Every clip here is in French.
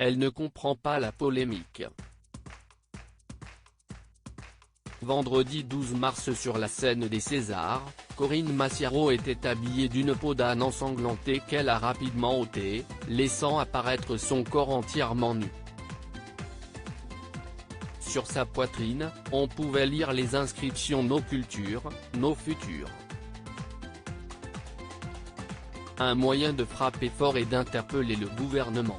elle ne comprend pas la polémique. Vendredi 12 mars sur la scène des Césars, Corinne Massiaro était habillée d'une peau d'âne ensanglantée qu'elle a rapidement ôtée, laissant apparaître son corps entièrement nu. Sur sa poitrine, on pouvait lire les inscriptions « Nos cultures, nos futurs ». Un moyen de frapper fort et d'interpeller le gouvernement.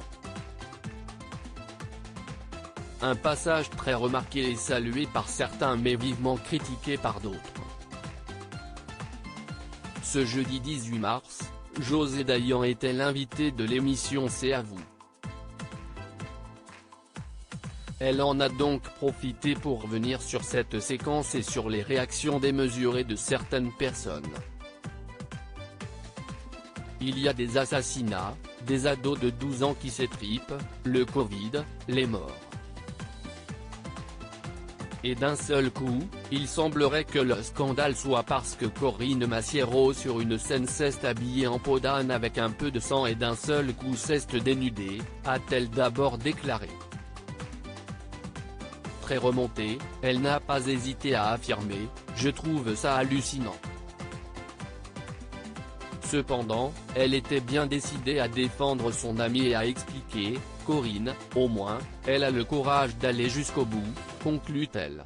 Un passage très remarqué et salué par certains mais vivement critiqué par d'autres. Ce jeudi 18 mars, José Dayan était l'invité de l'émission C'est à vous. Elle en a donc profité pour revenir sur cette séquence et sur les réactions démesurées de certaines personnes. Il y a des assassinats, des ados de 12 ans qui s'étripent, le Covid, les morts. Et d'un seul coup, il semblerait que le scandale soit parce que Corinne Massiaro sur une scène s'est habillée en peau d'âne avec un peu de sang et d'un seul coup s'est dénudée, a-t-elle d'abord déclaré. Très remontée, elle n'a pas hésité à affirmer « Je trouve ça hallucinant ». Cependant, elle était bien décidée à défendre son amie et à expliquer « Corinne, au moins, elle a le courage d'aller jusqu'au bout », conclut-elle.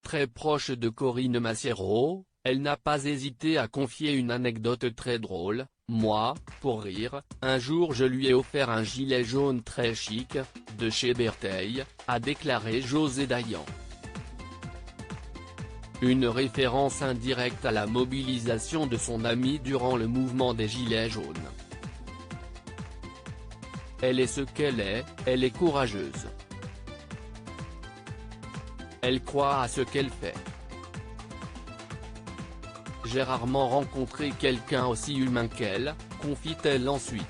Très proche de Corinne Massiaro, elle n'a pas hésité à confier une anecdote très drôle. « Moi, pour rire, un jour je lui ai offert un gilet jaune très chic, de chez Bertheil », a déclaré José Dayan. Une référence indirecte à la mobilisation de son amie durant le mouvement des Gilets jaunes. Elle est ce qu'elle est, elle est courageuse. Elle croit à ce qu'elle fait. J'ai rarement rencontré quelqu'un aussi humain qu'elle, confie-t-elle ensuite.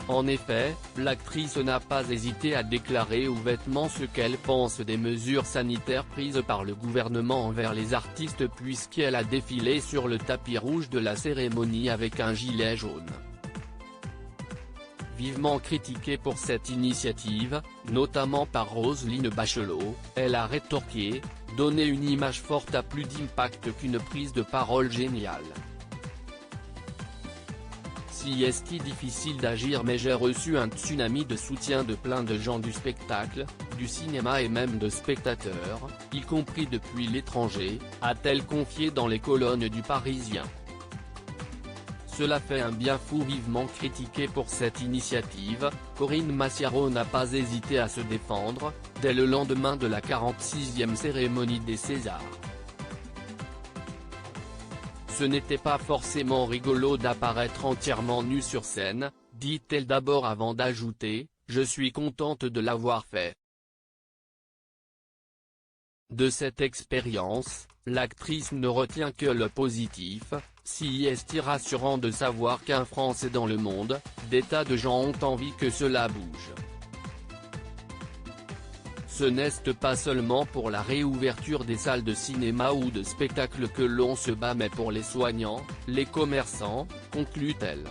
En effet, l'actrice n'a pas hésité à déclarer ouvertement ce qu'elle pense des mesures sanitaires prises par le gouvernement envers les artistes puisqu'elle a défilé sur le tapis rouge de la cérémonie avec un gilet jaune. Vivement critiquée pour cette initiative, notamment par Roselyne Bachelot, elle a rétorqué « Donner une image forte a plus d'impact qu'une prise de parole géniale. Si est difficile d'agir mais j'ai reçu un tsunami de soutien de plein de gens du spectacle, du cinéma et même de spectateurs, y compris depuis l'étranger », a-t-elle confié dans les colonnes du Parisien. Cela fait un bien fou. Vivement critiquée pour cette initiative, Corinne Massiaro n'a pas hésité à se défendre, dès le lendemain de la 46e cérémonie des Césars. Ce n'était pas forcément rigolo d'apparaître entièrement nue sur scène, dit-elle d'abord avant d'ajouter « Je suis contente de l'avoir fait ». De cette expérience, l'actrice ne retient que le positif, si est rassurant de savoir qu'en France et dans le monde, des tas de gens ont envie que cela bouge. Ce n'est pas seulement pour la réouverture des salles de cinéma ou de spectacle que l'on se bat mais pour les soignants, les commerçants, conclut-elle.